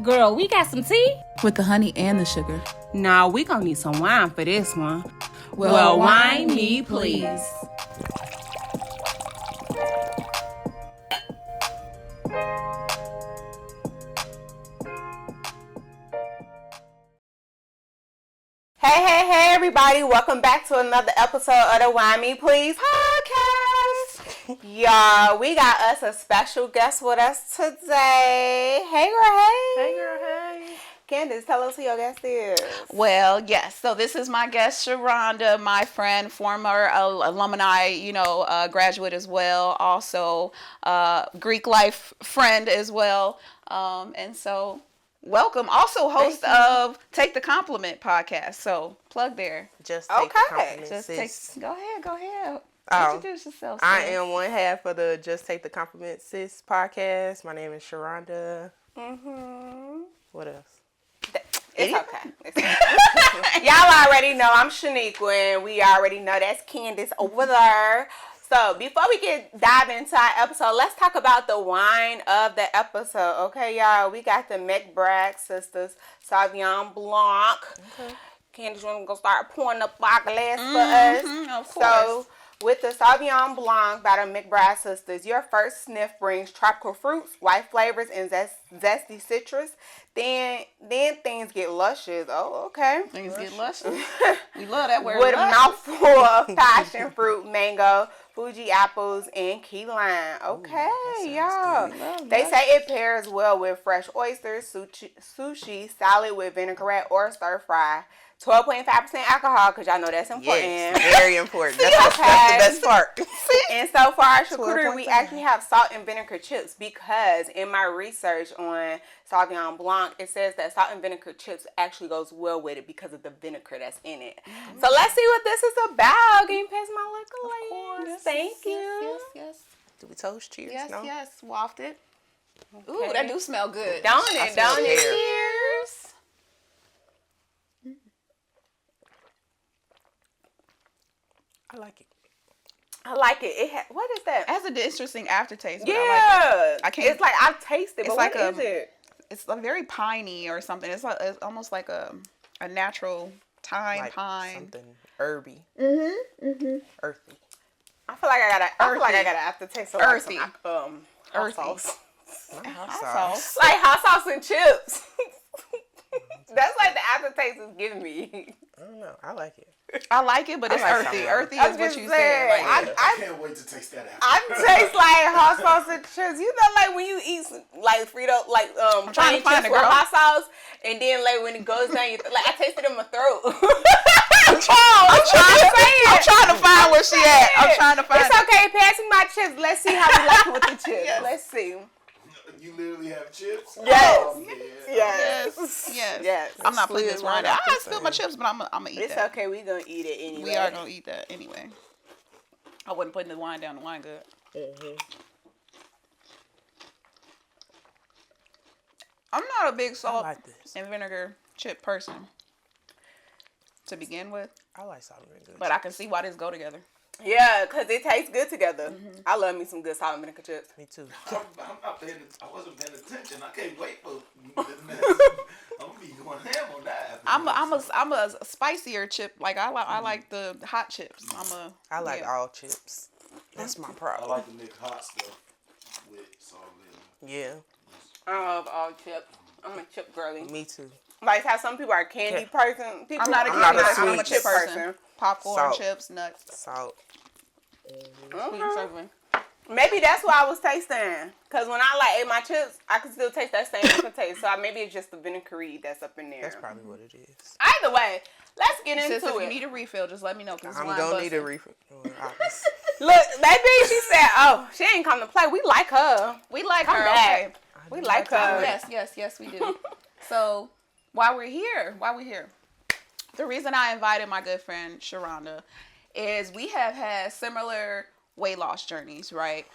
Girl, we got some tea? With the honey and the sugar. Nah, we gonna need some wine for this one. Well, wine me, please. Hey, everybody. Welcome back to another episode of the Wine Me Please podcast. Y'all, we got us a special guest with us today. Hey, girl, hey. Hey, girl, hey. Candace, tell us who your guest is. Well, yes. So this is my guest, Sharonda, my friend, former alumni, graduate as well. Also, Greek life friend as well. And so, welcome. Also, host of Take the Compliment podcast. So, plug there. Just take the compliment, Just sis. go ahead. Introduce yourself, sis. I am one half of the Just Take the Compliment, sis podcast. My name is Sharonda. What else? It's okay. Y'all already know I'm Shaniqua, and we already know that's Candace over there. So before we dive into our episode, let's talk about the wine of the episode. Okay, y'all, we got the McBride sisters Sauvignon Blanc. Okay. Candace, you want to go start pouring up our glass for us? Of course. So with the Sauvignon Blanc by the McBride sisters, your first sniff brings tropical fruits, white flavors, and zesty citrus. Then things get luscious. Oh, okay. Things get luscious. We love that word. With luscious. a mouthful of passion fruit, mango, Fuji apples, and key lime. Okay, y'all. They say it pairs well with fresh oysters, sushi, salad with vinaigrette, or stir fry. 12.5% alcohol, because y'all know that's important. Yes, very important. That's the best part. And so for our charcuterie, we actually have salt and vinegar chips, because in my research on Sauvignon Blanc, it says that salt and vinegar chips actually goes well with it because of the vinegar that's in it. So let's see what this is about. Can you pass my liquor, ladies? Thank you. Yes. Do we toast? Cheers? Yes, No? yes. Waft it. Okay. Ooh, that do smell good. Don't it? Cheers. I like it. I like it. What is that? It has an interesting aftertaste. But Yeah. I like it. I can't. It's like I've tasted, but It's what like is it? It's like very piney or something. It's almost like a natural thyme Like pine. something herby. Earthy. I feel like I gotta aftertaste of like Earthy. some hot Earthy. sauce. Hot sauce. Like hot sauce and chips. That's like the aftertaste is giving me. I don't know. I like it. I like it, but it's like earthy. something. Earthy I'm is what just you saying, said. Like, I can't wait to taste that out. I taste like hot sauce and chips. You know, like when you eat like Frito, like trying to find chips a with girl. hot sauce, and then like when it goes down, like I tasted it in my throat. I'm trying to find where she at. I'm trying to find. It's okay. Pass me my chips. Let's see how we like it with the chips. Yes. Let's see. You literally have chips? Yes. Oh, man. Yes. I'm not putting this wine down. I It's spilled my chips, but I'm gonna eat It's that. okay. We gonna eat it anyway. We are gonna eat that anyway. I wasn't putting the wine down. The wine good. I'm not a big salt like this. and vinegar chip person to begin with, I like salt and vinegar. but I can see why this go together. Yeah, because it tastes good together. I love me some good salt and vinegar chips. Me too. I wasn't paying attention. I can't wait for the next. I'm gonna be going ham on that. I'm a spicier chip. Like I like the hot chips. I like all chips. That's my I problem. like to mix hot stuff with salt and Yeah, I love all chips. I'm a chip girly. me too. Like how some people are candy person. People, I'm not a I'm not candy a person. I'm a sweet chip person. Popcorn, Salt. chips, nuts. Salt. Sweet and savory. Maybe that's what I was tasting. Because when I ate my chips, I could still taste that same different taste. So maybe it's just the vinegary that's up in there. That's probably what it is. Either way, let's get Sis, into if it. you need a refill, just let me know. Cause I'm wine gonna need a busting. refill. Look, baby, she said, "Oh, she ain't come to play. We like her. We like Come her. back. Okay. We like her." Yes, we do. So, while we're here, the reason I invited my good friend Sharonda is we have had similar weight loss journeys, right?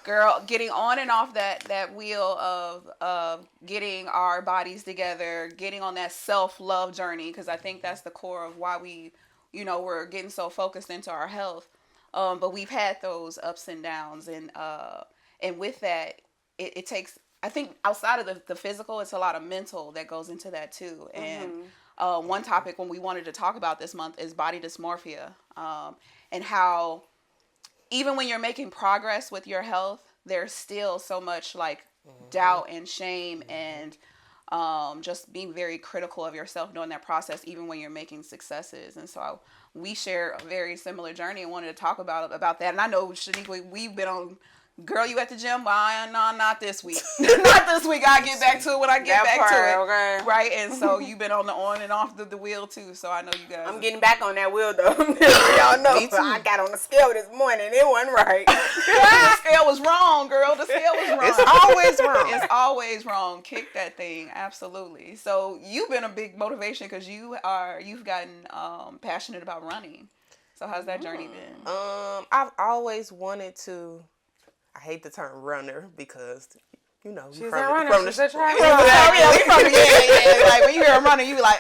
Girl, getting on and off that wheel of getting our bodies together, getting on that self-love journey, because I think that's the core of why we, we're getting so focused into our health. But we've had those ups and downs, and with that, it takes I think outside of the physical, it's a lot of mental that goes into that too. And one topic when we wanted to talk about this month is body dysmorphia, and how even when you're making progress with your health, there's still so much like doubt and shame and just being very critical of yourself during that process, even when you're making successes. And so we share a very similar journey and wanted to talk about that. And I know, Shaniqua, we've been on, girl, you at the gym? No, not this week. Not this week. I get back to it when I get back to it. Okay. Right? And so you've been on and off the wheel too. So I know you guys. I'm getting back on that wheel though. Y'all know. I got on the scale this morning. It wasn't right. The scale was wrong, girl. The scale was wrong. It's always wrong. It's always wrong. Kick that thing. Absolutely. So you've been a big motivation because you've gotten passionate about running. So how's that journey been? I've always wanted to. I hate the term runner because, you know, she's a runner. She's a track. Yeah. Like when you hear a runner, you be like,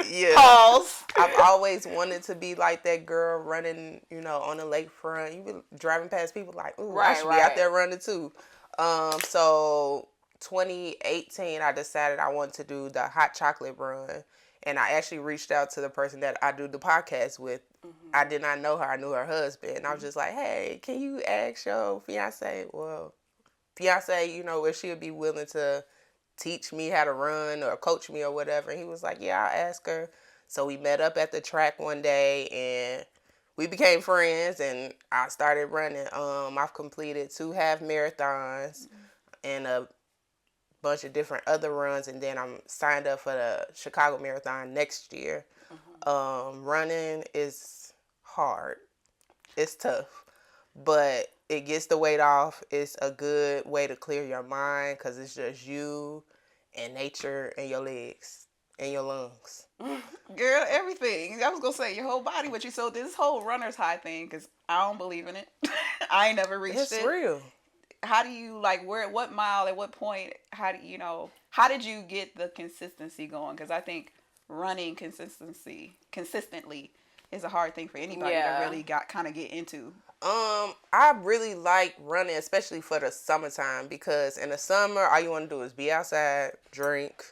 yeah. Pause. I've always wanted to be like that girl running, you know, on the lakefront. You be driving past people like, ooh, I should be out there running too. So 2018, I decided I wanted to do the hot chocolate run. And I actually reached out to the person that I do the podcast with. I did not know her. I knew her husband. And I was just like, hey, can you ask your fiance, you know, if she would be willing to teach me how to run or coach me or whatever. And he was like, yeah, I'll ask her. So we met up at the track one day and we became friends and I started running. I've completed 2 half marathons and a bunch of different other runs, and then I'm signed up for the Chicago Marathon next year. Running is hard. It's tough, but it gets the weight off. It's a good way to clear your mind because it's just you and nature and your legs and your lungs. Girl, everything. I was going to say your whole body, but so this whole runner's high thing, because I don't believe in it. I ain't never reached it. It's real. How do you, like, what mile, at what point, how did you get the consistency going? Because I think running consistently is a hard thing for anybody to really get into. I really like running, especially for the summertime, because in the summer, all you want to do is be outside, drink,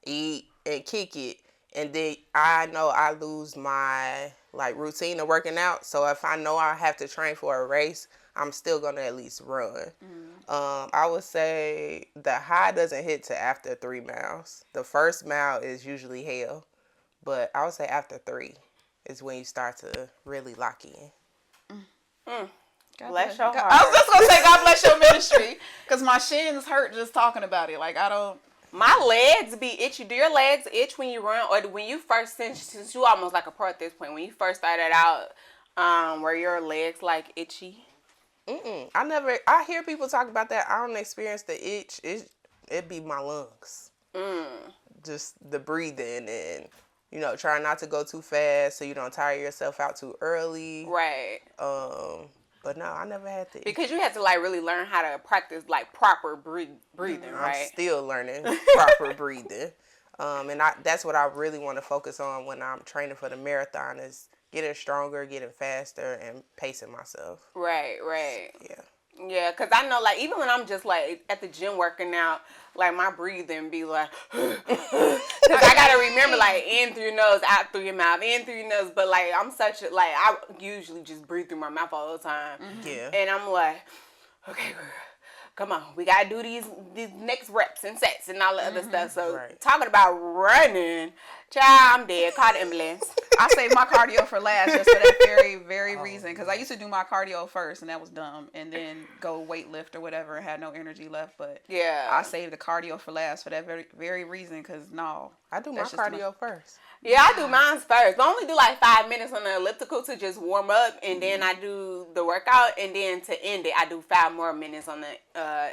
eat, and kick it. And then I know I lose my, routine of working out. So if I know I have to train for a race, I'm still going to at least run. I would say the high doesn't hit to after 3 miles. The first mile is usually hell. But I would say after 3 is when you start to really lock in. Bless your heart. I was just going to say God bless your ministry. Because my shins hurt just talking about it. My legs be itchy. Do your legs itch when you run? Or when you first, since you almost like a pro at this point, when you first started out, were your legs itchy? I hear people talk about that. I don't experience the itch. It be my lungs. Just the breathing and, you know, trying not to go too fast so you don't tire yourself out too early. Right. But no, I never had to. Because you had to really learn how to practice proper breathing, right? I'm still learning proper breathing. And that's what I really want to focus on when I'm training for the marathon is getting stronger, getting faster, and pacing myself. Right. Yeah. Yeah, because I know, even when I'm just, at the gym working out, my breathing be because I got to remember, in through your nose, out through your mouth, in through your nose. But, I'm such a, I usually just breathe through my mouth all the time. Yeah. And I'm like, okay, come on, we got to do these next reps and sets and all the other stuff. So, talking about running, child, I'm dead. Call the ambulance. I saved my cardio for last just for that very, very reason. Because I used to do my cardio first, and that was dumb. And then go weight lift or whatever and had no energy left. But I saved the cardio for last for that very, very reason. Because, no. I do my cardio first. Yeah, I do mine first. But I only do 5 minutes on the elliptical to just warm up. And then I do the workout. And then to end it, I do 5 more minutes on the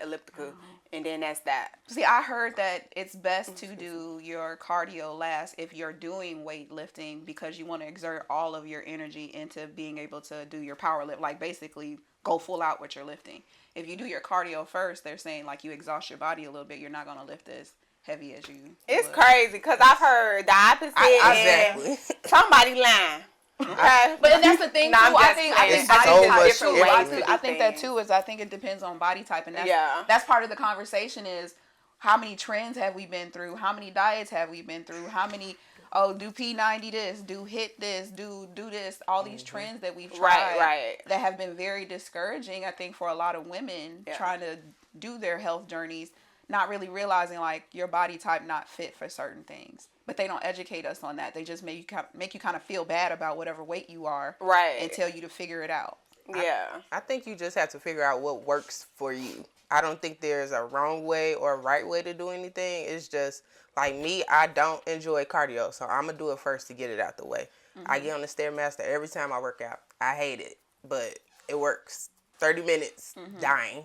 elliptical. And then that's that. See, I heard that it's best to do your cardio last if you're doing weightlifting because you want to exert all of your energy into being able to do your power lift. Basically go full out with your lifting. If you do your cardio first, they're saying you exhaust your body a little bit. You're not going to lift as heavy as you It's crazy because I've heard the opposite. Exactly. Somebody lying. Okay. But that's the thing too. I think body type so too. much I think that too is I think it depends on body type, and that's part of the conversation is how many trends have we been through? How many diets have we been through? How many do P90 this, do HIT this, do this, all these trends that we've tried that have been very discouraging, I think, for a lot of women trying to do their health journeys, not really realizing like your body type not fit for certain things. But they don't educate us on that. They just make you kind of feel bad about whatever weight you are, and tell you to figure it out. Yeah, I think you just have to figure out what works for you. I don't think there's a wrong way or a right way to do anything. It's just like me. I don't enjoy cardio, so I'm gonna do it first to get it out the way. I get on the Stairmaster every time I work out. I hate it, but it works. 30 minutes, dying,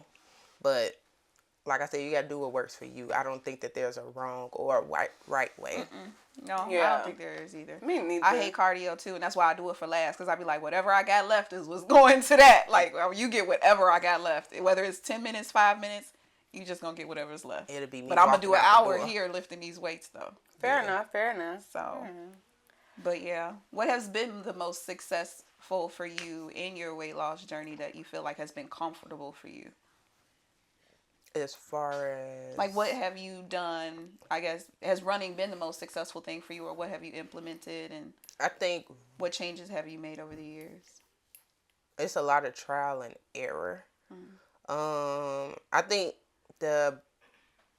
but. Like I said, you got to do what works for you. I don't think that there's a wrong or right way. No, I don't think there is either. Me neither. I hate cardio too, and that's why I do it for last. Because I be like, whatever I got left is what's going to that. Like, you get whatever I got left. Whether it's 10 minutes, 5 minutes, you just going to get whatever's left. It'll be me. But I'm going to do an hour here lifting these weights, though. Fair enough. So, but yeah. What has been the most successful for you in your weight loss journey that you feel like has been comfortable for you? As far as... Like, what have you done, I guess, has running been the most successful thing for you, or what have you implemented, and I think... What changes have you made over the years? It's a lot of trial and error. I think the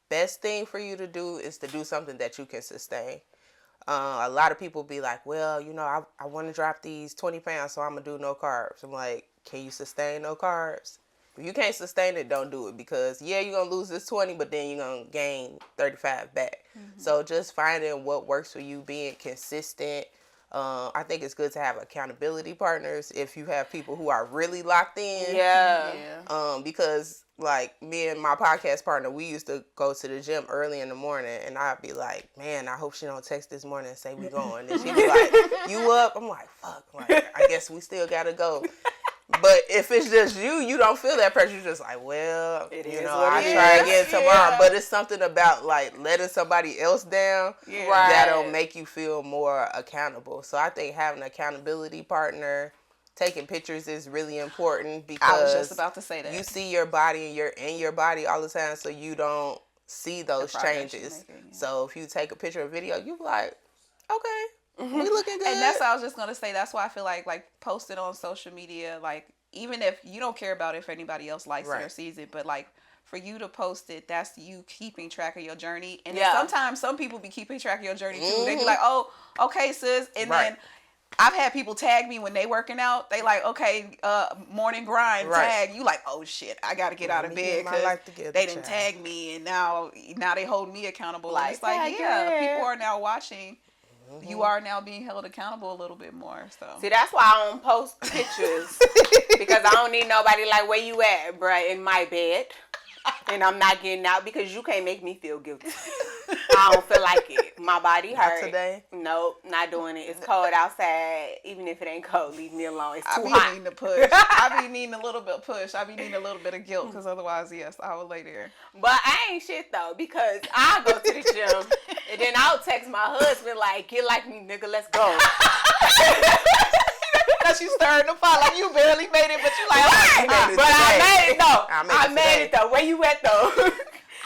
best thing for you to do is to do something that you can sustain. A lot of people be like, well, you know, I want to drop these 20 pounds, so I'm going to do no carbs. I'm like, can you sustain no carbs? If you can't sustain it, don't do it, because you're going to lose this 20, but then you're going to gain 35 back. So just finding what works for you, being consistent. I think it's good to have accountability partners if you have people who are really locked in. Because like me and my podcast partner, we used to go to the gym early in the morning, and I'd be like, man, I hope she don't text this morning and say we going. And she'd be like, you up? I'm like, fuck. Like, I guess we still got to go. But if it's just you don't feel that pressure. You're just like, well, I'll try again tomorrow. But it's something about like letting somebody else down that'll make you feel more accountable. So I think having an accountability partner, taking pictures is really important, because I was just about to say that. You see your body and you're in your body all the time, so you don't see those changes. So if you take a picture or video, you be like, okay. We looking good. And that's what I was just going to say. That's why I feel like posting on social media, like, even if you don't care about if anybody else likes it or sees it, but like for you to post it, that's you keeping track of your journey. And then sometimes some people be keeping track of your journey too. They be like, oh, okay, sis. And then I've had people tag me when they working out. They like, okay, morning grind tag. You like, oh shit, I got to get out of bed because they didn't tag me, and now they hold me accountable. Like, it's like, people are now watching. You are now being held accountable a little bit more. So see, that's why I don't post pictures, because I don't need nobody like, where you at, bruh, in my bed, and I'm not getting out, because you can't make me feel guilty. I don't feel like it. My body hurt. Not today? Nope, not doing it. It's cold outside. Even if it ain't cold, leave me alone. It's too hot. I be needing to push. I be needing a little bit of push. I be needing a little bit of guilt, because otherwise, yes, I will lay there. But I ain't shit though, because I go to the gym and then I'll text my husband like, get like me, nigga, let's go. That you stirring the pot like you barely made it, but you like, oh, but I made it though. I made it though. Where you at though?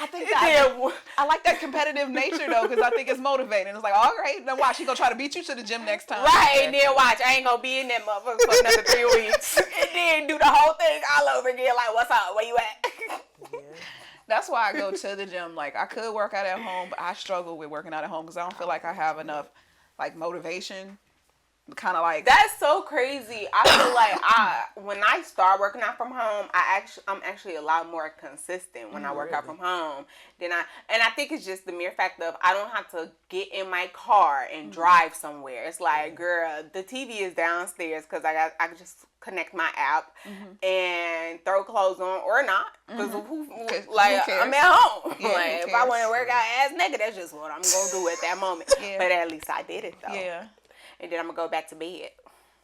I think that I like that competitive nature though, because I think it's motivating. It's like, all right, now watch, he gonna try to beat you to the gym next time. Right, and then watch, I ain't gonna be in that motherfucker for another 3 weeks, and then do the whole thing all over again. Like, what's up? Where you at? That's why I go to the gym. Like, I could work out at home, but I struggle with working out at home because I don't feel like I have enough like motivation. Kind of like, that's so crazy. I feel like when I start working out from home, I'm actually a lot more consistent when I work out from home than I think it's just the mere fact of I don't have to get in my car and drive somewhere. It's like, girl, the TV is downstairs because I can just connect my app and throw clothes on or not, because I'm at home. Yeah, like, if I want to work out ass naked, that's just what I'm gonna do at that moment. But at least I did it though. Yeah. And then I'm gonna go back to bed.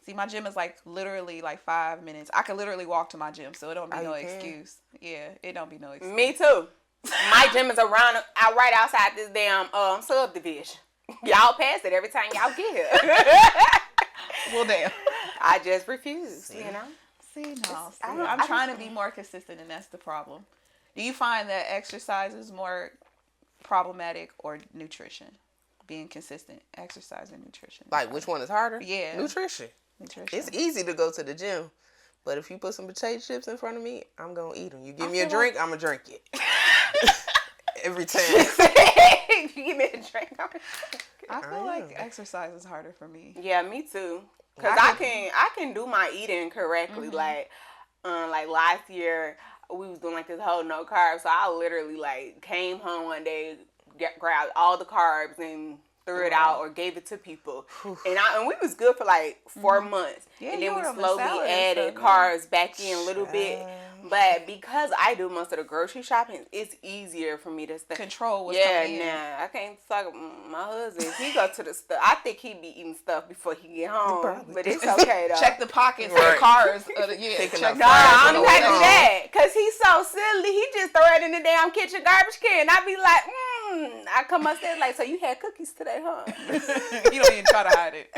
See, my gym is like literally like 5 minutes. I could literally walk to my gym, so it don't be no excuse. Yeah, it don't be no excuse. Me too. My gym is right outside this damn subdivision. Y'all pass it every time y'all get here. Well, damn. I just refuse, you know? See, no. I'm trying to be more consistent, and that's the problem. Do you find that exercise is more problematic or nutrition? Being consistent, exercise and nutrition. Like, which one is harder? Yeah. Nutrition. It's easy to go to the gym, but if you put some potato chips in front of me, I'm going to eat them. You give me a drink, I'm going to drink it. Every time. You give me a drink. I feel like exercise is harder for me. Yeah, me too. Cause I can do my eating correctly. Like last year we was doing like this whole no carbs. So I literally like came home one day, grabbed all the carbs and threw it out or gave it to people. And we was good for like 4 months. Yeah, and then we slowly added carbs back in a little bit. But because I do most of the grocery shopping, it's easier for me to control what's coming in. I can't talk. My husband, he go to the stuff. I think he be eating stuff before he get home, but it's okay though. Check the pockets of the cars. No, I don't have to do that because he's so silly. He just throw it in the damn kitchen garbage can. I be like, I come upstairs like, so you had cookies today, huh? You don't even try to hide it.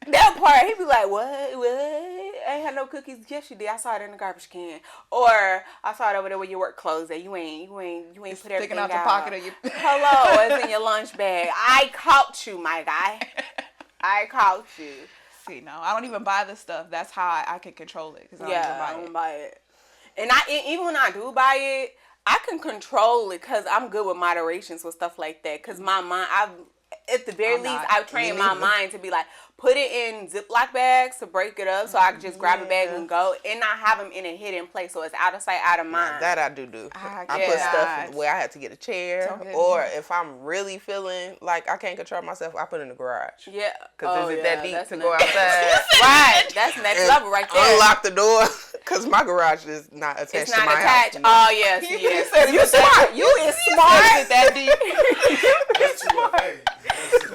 That part, he be like, what? I ain't had no cookies. Yes, you did. I saw it in the garbage can. Or I saw it over there where your work clothes at. You ain't put everything sticking out out. the pocket of your. Hello, it's in your lunch bag. I caught you, my guy. I caught you. See, no, I don't even buy the stuff. That's how I can control it. Cause I don't buy it. And even when I do buy it, I can control it because I'm good with moderations with stuff like that. Because my mind, at the very least, I've trained my mind to be like, put it in Ziploc bags to break it up so I can just grab a bag and go. And not have them in a hidden place so it's out of sight, out of mind. That I do. I put stuff where I have to get a chair. Or if I'm really feeling like I can't control myself, I put it in the garage. Yeah. Because is it that deep to go outside? Right. That's next level right there. Unlock the door. Because my garage is not attached to my house. Oh, yes. You smart. You is smart. That deep. You smart.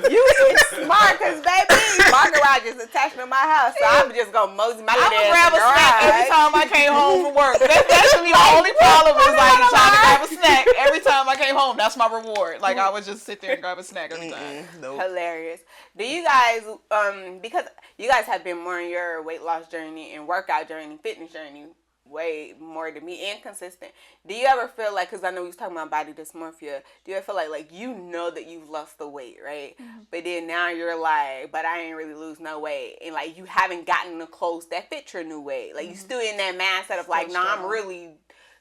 You is smart because, baby, my garage is attached to my house. So I'm just going to mosey my little ass grab a snack every time I came home from work. That's really the only problem was like trying to grab a snack every time I came home. That's my reward. Like I would just sit there and grab a snack every time. Nope. Hilarious. Do you guys, because you guys have been more on your weight loss journey and workout journey, fitness journey, way more than me and consistent. Do you ever feel like, because I know we was talking about body dysmorphia, do you ever feel like you know that you've lost the weight, right? Mm-hmm. But then now you're like, but I ain't really lose no weight. And like you haven't gotten the clothes that fit your new weight. Like you still in that mindset of like, no, I'm really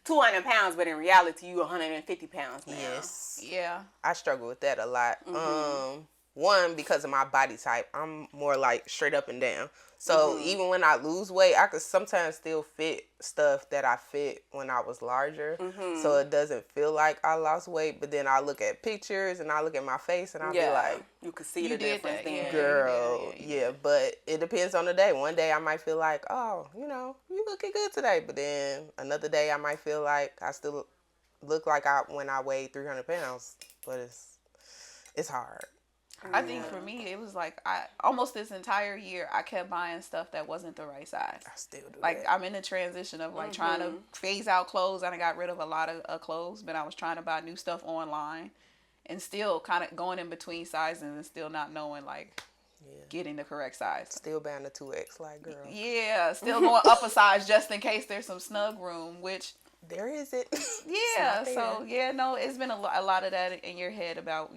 200 pounds, but in reality you 150 pounds now. Yes. Yeah. I struggle with that a lot. Mm-hmm. One, because of my body type, I'm more like straight up and down. So even when I lose weight, I could sometimes still fit stuff that I fit when I was larger. Mm-hmm. So it doesn't feel like I lost weight. But then I look at pictures and I look at my face and I'll be like, you can see the difference. Girl, yeah. But it depends on the day. One day I might feel like, oh, you looking good today. But then another day I might feel like I still look like when I weighed 300 pounds. But it's hard. I think for me, it was like almost this entire year, I kept buying stuff that wasn't the right size. I still do like that. I'm in the transition of like trying to phase out clothes. And I got rid of a lot of clothes, but I was trying to buy new stuff online and still kind of going in between sizes and still not knowing like getting the correct size. Still buying the 2X like girl. Yeah, still going up a size just in case there's some snug room, which... There is it. Yeah, so it's been a lot of that in your head about,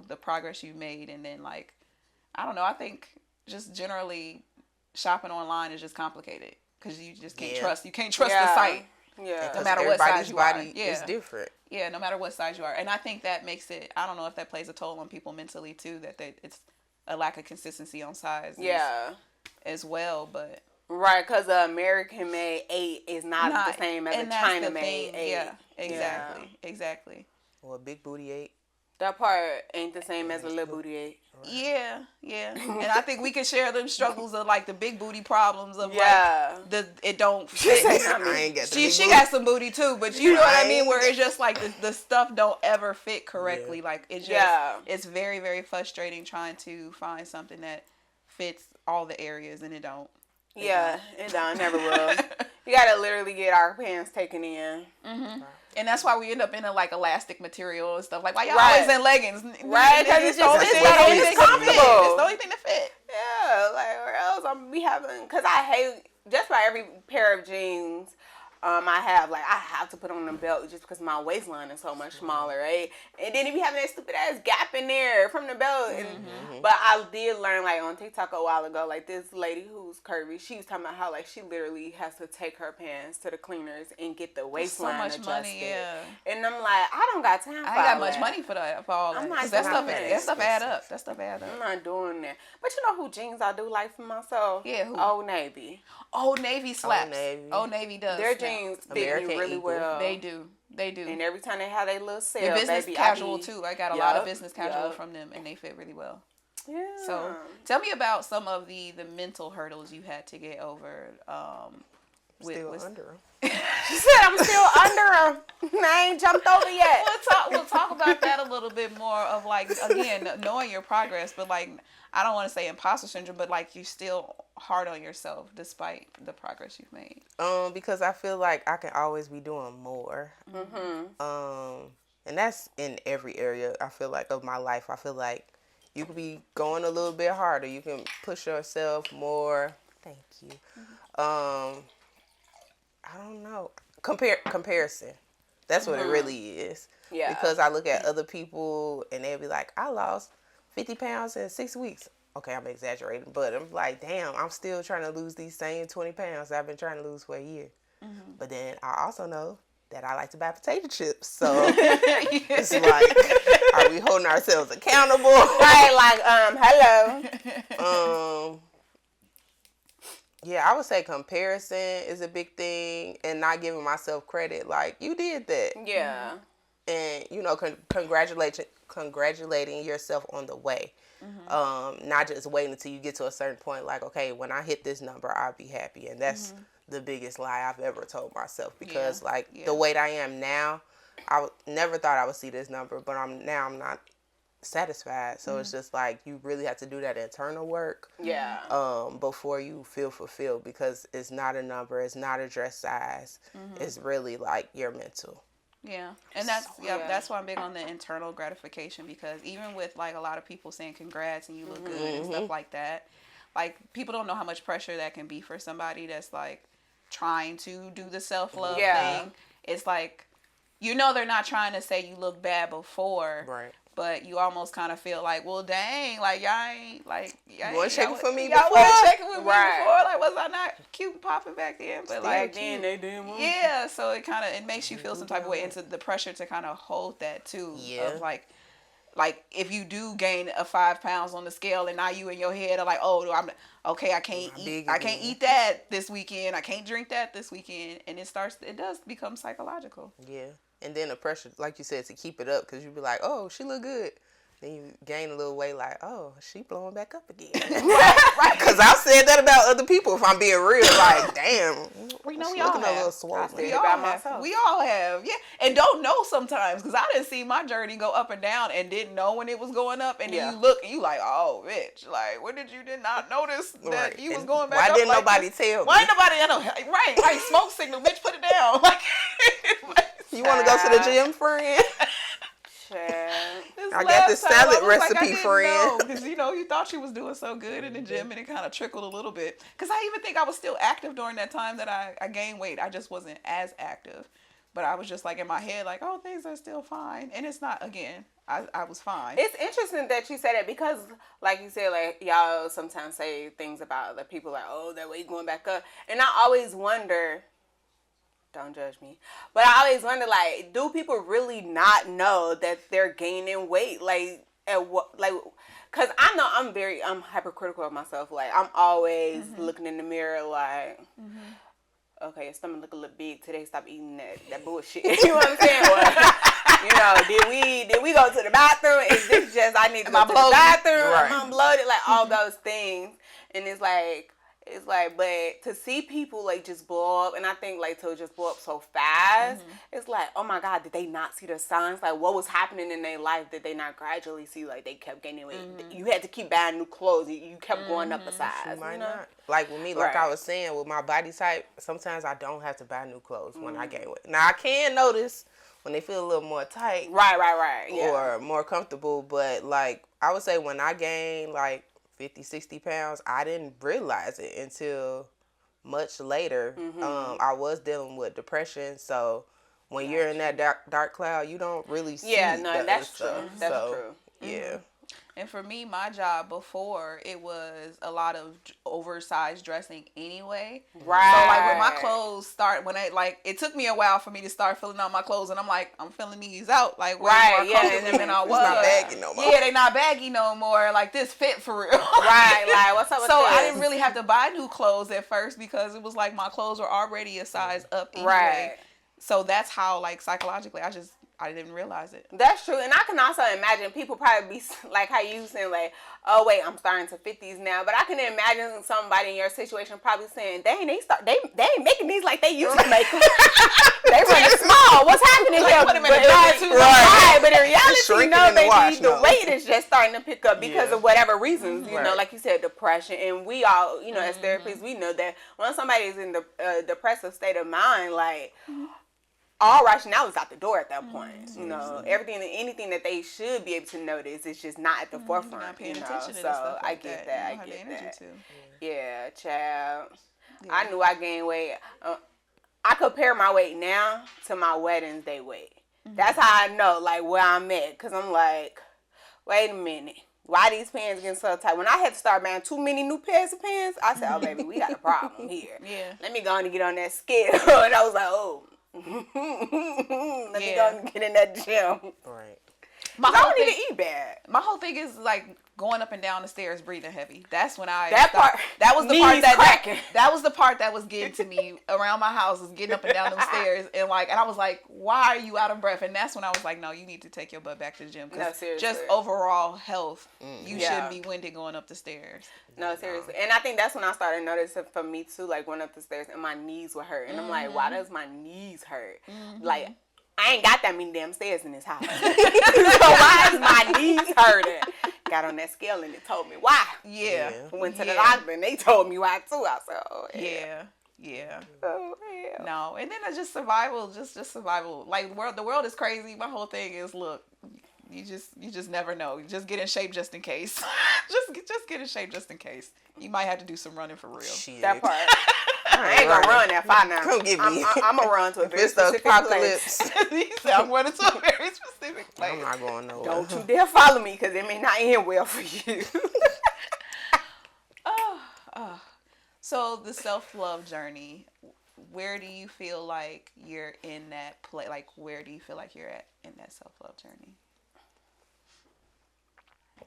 the progress you made. And then like, I don't know, I think just generally shopping online is just complicated because you just can't trust the site. Yeah. No matter what size you are. It's different. Yeah, no matter what size you are. And I think that makes it, I don't know if that plays a toll on people mentally too, that it's a lack of consistency on size as well, but... Right, because the American-made 8 is not the same as a China-made 8. Yeah, exactly. Or a big booty 8. That part ain't the same as a little booty 8. Right. Yeah. And I think we can share them struggles of like the big booty problems of like it don't fit. I ain't got she got some booty too, but you know what I mean? Where it's just like the stuff don't ever fit correctly. Like it's just it's very, very frustrating trying to find something that fits all the areas and it don't. Yeah, it never will. You gotta literally get our pants taken in. Mm-hmm. And that's why we end up in a like elastic material and stuff. Like, why y'all always in leggings? Right, because it's the only thing comfortable. It's the only thing to fit. Yeah, like, or else clothes I'm be having, because I hate, just about every pair of jeans I have to put on a belt just because my waistline is so much smaller, right? And then if you having that stupid ass gap in there from the belt, but I did learn like on TikTok a while ago, like this lady who's curvy, she was talking about how like she literally has to take her pants to the cleaners and get the waistline so much adjusted. money, yeah. And I'm like, I don't got time for I ain't got much money for that. For all I'm that. not 'Cause that doing stuff add up. That stuff add up. I'm not doing that. But you know who jeans I do like for myself? Yeah, who? Old Navy. Old Navy slaps. Old Navy. Old Navy does. Their snap. jeans fit American me really Eagle. well. They do. They do. And every time they have their little sale, They're business baby, casual too. I got a lot of business casual yup. from them, and they fit really well. Yeah. So, tell me about some of the mental hurdles you had to get over. Still under them. She said I'm still under them. I ain't jumped over yet. We'll talk about that a little bit more of like, again, knowing your progress, but like, I don't want to say imposter syndrome, but like you're still hard on yourself despite the progress you've made. Because I feel like I can always be doing more. And that's in every area, I feel like, of my life. I feel like you can be going a little bit harder. You can push yourself more. Thank you. I don't know. Comparison. That's what it really is. Yeah. Because I look at other people and they'll be like, I lost 50 pounds in 6 weeks. Okay, I'm exaggerating, but I'm like, damn, I'm still trying to lose these same 20 pounds I've been trying to lose for a year. But then I also know that I like to buy potato chips. So it's like, are we holding ourselves accountable? Right, like, hello. Yeah, I would say comparison is a big thing, and not giving myself credit. Like, you did that. Yeah. And, you know, congratulating yourself on the way. Not just waiting until you get to a certain point. Like, okay, when I hit this number, I'll be happy. And that's the biggest lie I've ever told myself. Because, the weight I am now, I never thought I would see this number. But I'm not satisfied. So it's just like, you really have to do that internal work. Yeah. Before you feel fulfilled. Because it's not a number. It's not a dress size. It's really, like, your mental. Yeah, and that's why I'm big on the internal gratification, because even with like a lot of people saying congrats and you look good and stuff like that, like people don't know how much pressure that can be for somebody that's like trying to do the self-love thing. It's like, you know, they're not trying to say you look bad before, Right. but you almost kind of feel like, well, dang, like y'all ain't checking for me y'all before. wasn't checking with me Right. before. Like, was I not cute and popping back then? But like, then they did more. yeah, so it makes you feel some type of way, into the pressure to kind of hold that too. Yeah. Of like if you do gain 5 pounds on the scale, and now you in your head are like, oh, I can't eat that this weekend. I can't drink that this weekend, and it does become psychological. Yeah. And then the pressure, like you said, to keep it up, because you be like, oh, she look good. Then you gain a little weight, like, oh, she blowing back up again. Right. Because I've said that about other people, if I'm being real. Like, damn. We know she we all looking a little have. swollen. We all have. Yeah. And don't know sometimes, because I didn't see my journey go up and down and didn't know when it was going up. And then you look and you like, oh, bitch. Like, when did you not notice that you was going back up? Why didn't like nobody this? tell me? Why nobody? I know. Right. Like, smoke signal, bitch, put it down. Like, you want to go to the gym, friend? I got this salad recipe, friend. Because, you know, you thought you was doing so good in the gym, and it kind of trickled a little bit. Because I even think I was still active during that time that I gained weight. I just wasn't as active. But I was just like in my head, like, oh, things are still fine. And it's not, again, I was fine. It's interesting that you said that, because, like you said, like, y'all sometimes say things about the people like, oh, that weight going back up. And I always wonder, don't judge me, but I always wonder, like, do people really not know that they're gaining weight? Like, at what, like, because I know I'm hypercritical of myself. Like, I'm always looking in the mirror like, okay, your stomach look a little big today. Stop eating that bullshit. You know what I'm saying? Or, you know, did we go to the bathroom? Is this just I need to go to the bathroom? Right. I'm bloated. Like, all those things. And it's like, but to see people like just blow up, and I think like to just blow up so fast, it's like, oh my God, did they not see the signs? Like, what was happening in their life? Did they not gradually see like they kept gaining weight? You had to keep buying new clothes. You kept going up a size. You might you know? not. Like with me, like I was saying, with my body type, sometimes I don't have to buy new clothes when I gain weight. Now I can notice when they feel a little more tight, Right. Yeah. or more comfortable. But like I would say, when I gain like 50, 60 pounds. I didn't realize it until much later. I was dealing with depression, so when you're in that dark cloud, you don't really see that's true. stuff. That's true. Yeah. And for me, my job before, it was a lot of oversized dressing anyway. Right. So like when my clothes it took me a while for me to start filling out my clothes, and I'm like, I'm filling these out like way more comfortable than I was. It's not baggy no more. Yeah, they not baggy no more. Like this fit for real. Right. Like what's up with So this? I didn't really have to buy new clothes at first because it was like my clothes were already a size up anyway. Right. So that's how like psychologically I didn't realize it. That's true, and I can also imagine people probably be like how you saying like, oh wait, I'm starting to fit these now. But I can imagine somebody in your situation probably saying, dang, they ain't making these like they used to make them. They running small. What's happening here? Put them in a bag too. Right, but in reality, in no, the baby, wash, the no. weight is just starting to pick up because of whatever reasons. You know, Right. like you said, depression, and we all, you know, as therapists, we know that when somebody is in the depressive state of mind, like. All rationale is out the door at that point. You know, anything that they should be able to notice is just not at the forefront. Not paying you know? attention to So stuff I like get that. that. You I don't have get the energy that. to. Yeah, child. Yeah. I knew I gained weight. I compare my weight now to my wedding day weight. That's how I know, like, where I'm at. Because I'm like, wait a minute. Why these pants getting so tight? When I had to start buying too many new pairs of pants, I said, oh, baby, we got a problem here. Yeah. Let me go on and get on that scale. And I was like, oh. Let me go and get in that gym. Right. My I whole don't need thing, to eat bad. my whole thing is like going up and down the stairs, breathing heavy. That's when I That stopped. part- That was the knees part cracking. that was the part that was getting to me around my house, is getting up and down them stairs, and I was like, why are you out of breath? And that's when I was like, no, you need to take your butt back to the gym, No, because seriously. just overall health, you Yeah. shouldn't be winded going up the stairs. No, seriously. And I think that's when I started noticing for me too, like going up the stairs and my knees would hurt. And I'm like, why does my knees hurt? Like, I ain't got that many damn stairs in this house. So why is my knees hurting? Got on that scale and it told me why. Yeah. Went to the doctor and they told me why too. I said, oh, Yeah. Oh, hell. No, and then it's just survival, just survival. Like the world is crazy. My whole thing is, look, you just never know. You just get in shape just in case. just get in shape just in case. You might have to do some running for real. Shit. That part. I ain't gonna run that far now. Come get me. I'm gonna run to a very It's the specific place. apocalypse. He said, I'm going to a very specific place. I'm not going nowhere. Don't you dare follow me, because it may not end well for you. So the self-love journey, where do you feel like you're in that place? Like, where do you feel like you're at in that self-love journey?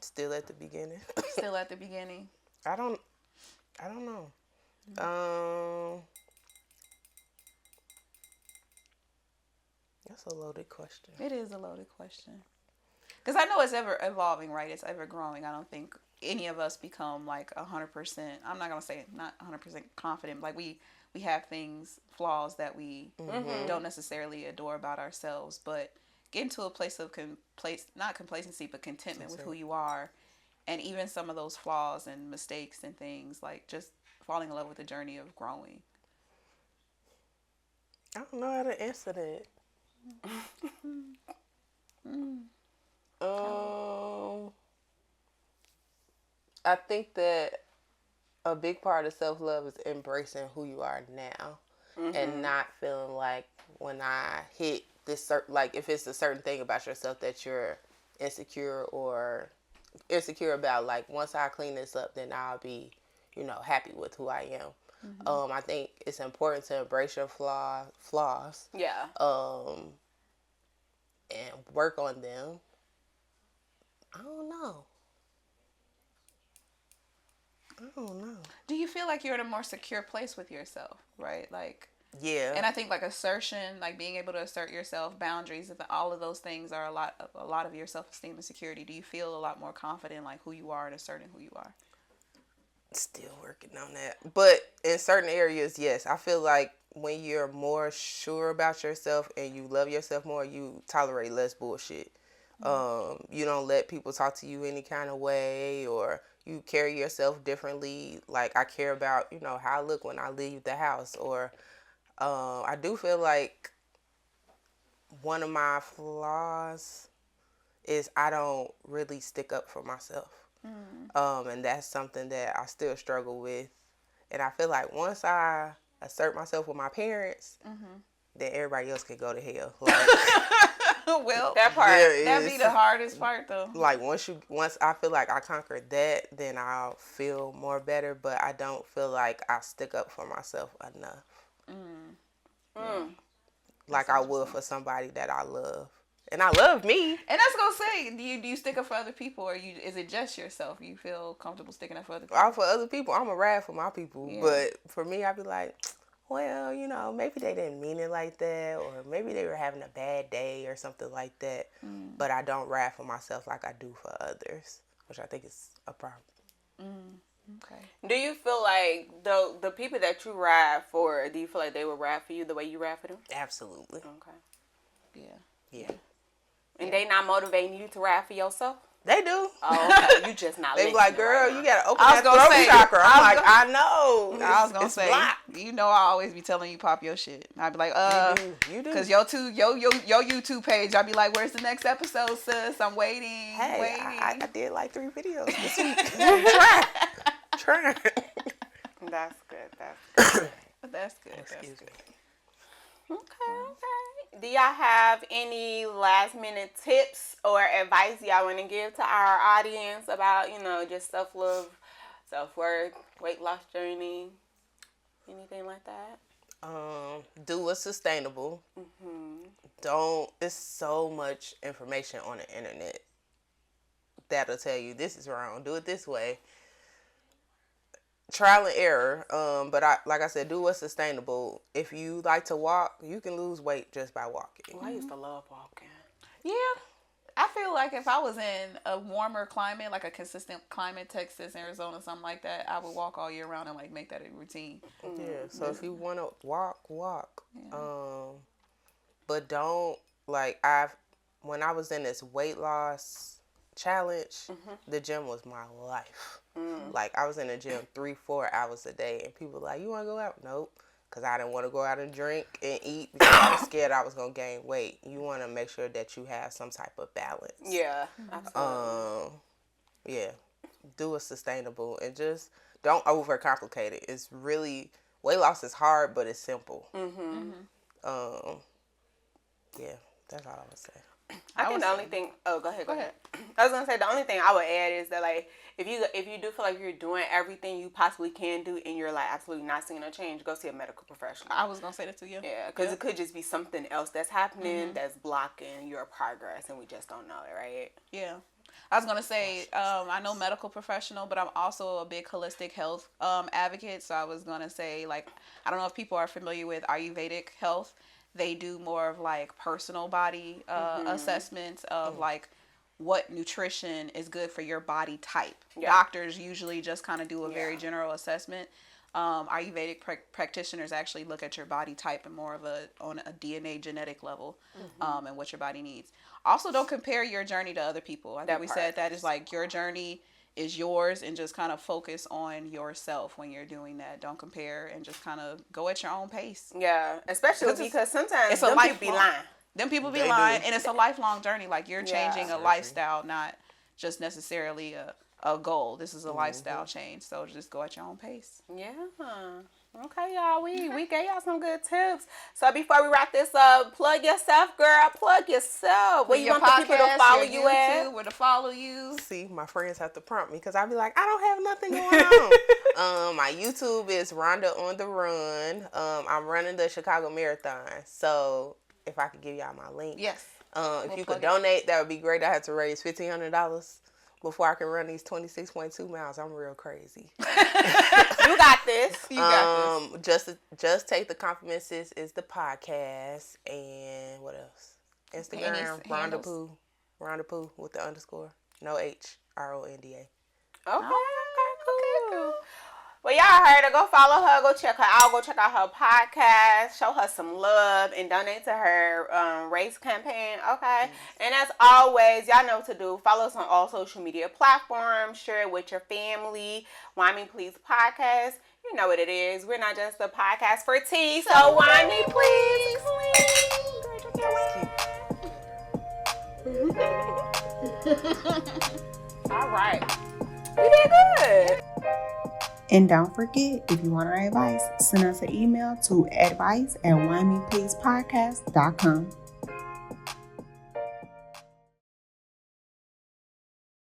Still at the beginning. Still at the beginning? I don't know. That's a loaded question. It is a loaded question. Because I know it's ever evolving, right? It's ever growing. I don't think any of us become like 100%. I'm not going to say not 100% confident. Like we have flaws that we don't necessarily adore about ourselves. But getting to a place of not complacency, but contentment with who you are. And even some of those flaws and mistakes and things, like just falling in love with the journey of growing. I don't know how to answer that. I think that a big part of self-love is embracing who you are now and not feeling like when I hit this certain, like if it's a certain thing about yourself that you're insecure about, like once I clean this up, then I'll be, happy with who I am. I think it's important to embrace your flaws. Yeah. And work on them. I don't know. Do you feel like you're in a more secure place with yourself, right? Like, yeah. And I think like assertion, like being able to assert yourself, boundaries, all of those things are a lot of your self-esteem and security. Do you feel a lot more confident, like who you are and asserting who you are? Still working on that. But in certain areas, yes. I feel like when you're more sure about yourself and you love yourself more, you tolerate less bullshit. You don't let people talk to you any kind of way, or you carry yourself differently. Like I care about, how I look when I leave the house, or I do feel like one of my flaws is I don't really stick up for myself. And that's something that I still struggle with. And I feel like once I assert myself with my parents, then everybody else can go to hell. Like, well, that part, that'd be the hardest part, though. Like once I feel like I conquered that, then I'll feel more better. But I don't feel like I stick up for myself enough. Like I would for somebody that I love. And I love me. And I was gonna say, do you stick up for other people, or is it just yourself? You feel comfortable sticking up for other people? For other people, I'm a rad for my people. Yeah. But for me, I'd be like, well, maybe they didn't mean it like that, or maybe they were having a bad day or something like that. But I don't rad for myself like I do for others, which I think is a problem. Okay. Do you feel like the people that you ride for, do you feel like they would ride for you the way you ride for them? Absolutely. Okay. Yeah. And they not motivating you to ride for yourself? They do. Oh, okay. You just not They listening. be like, girl, right you got to open that throat chakra. I'm like, I know. I was going to say, blocked. I always be telling you pop your shit. I'd be like, You do. Because your YouTube page, I'd be like, where's the next episode, sis? I'm waiting. Hey, I did like 3 videos this week. Trying. That's good. That's good. Excuse me. Okay. Do y'all have any last minute tips or advice y'all want to give to our audience about, just self-love, self-worth, weight loss journey, anything like that? Do what's sustainable. There's so much information on the internet that'll tell you this is wrong, do it this way. Trial and error, but like I said, do what's sustainable. If you like to walk, you can lose weight just by walking. I used to love walking. Yeah. I feel like if I was in a warmer climate, like a consistent climate, Texas, Arizona, something like that, I would walk all year round and make that a routine. Yeah, so if you want to walk. Yeah. But don't, when I was in this weight loss challenge, the gym was my life. Like, I was in the gym 3-4 hours a day, and people were like, you want to go out? Nope. Because I didn't want to go out and drink and eat because I was scared I was going to gain weight. You want to make sure that you have some type of balance. Yeah, absolutely. Yeah. Do it sustainable and just don't overcomplicate it. It's really, weight loss is hard, but it's simple. Yeah, that's all I would say. I think the only thing. Oh, go ahead. I was gonna say the only thing I would add is that if you do feel like you're doing everything you possibly can do and you're absolutely not seeing a change, go see a medical professional. I was gonna say that to you. Yeah, because it could just be something else that's happening that's blocking your progress, and we just don't know it, right? Yeah. I was gonna say I know medical professional, but I'm also a big holistic health advocate. So I was gonna say I don't know if people are familiar with Ayurvedic health. They do more of personal body assessments of what nutrition is good for your body type. Yeah. Doctors usually just kind of do a very general assessment. Ayurvedic practitioners actually look at your body type and more of on a DNA genetic level and what your body needs. Also, don't compare your journey to other people. I think we said that is your journey is yours, and just kind of focus on yourself when you're doing that. Don't compare and just kind of go at your own pace. Yeah, especially because sometimes them people be lying. Them people be lying, and it's a lifelong journey. You're changing a lifestyle, not just necessarily a goal. This is a lifestyle change, so just go at your own pace. Yeah. Okay, y'all. We gave y'all some good tips. So before we wrap this up, plug yourself, girl. Plug yourself. Where you want the people to follow you at? Where to follow you? See, my friends have to prompt me because I be like, I don't have nothing going on. My YouTube is Rhonda on the Run. I'm running the Chicago Marathon. So if I could give y'all my link. Yes. If you could donate, that would be great. I had to raise $1,500 before I can run these 26.2 miles. I'm real crazy. You got this. You got this. Just Take the Compliments is the podcast. And what else? Instagram, Rhonda Pooh. Rhonda Pooh with the underscore. No H. RONDA. Okay, cool. Well, y'all heard her. Go follow her. Go check her out. Go check out her podcast. Show her some love and donate to her race campaign. Okay. And as always, y'all know what to do. Follow us on all social media platforms. Share it with your family. Wine Me Please podcast. You know what it is. We're not just a podcast for tea. So wine me please. All right. We did good. And don't forget, if you want our advice, send us an email to advice@winemepleasepodcast.com.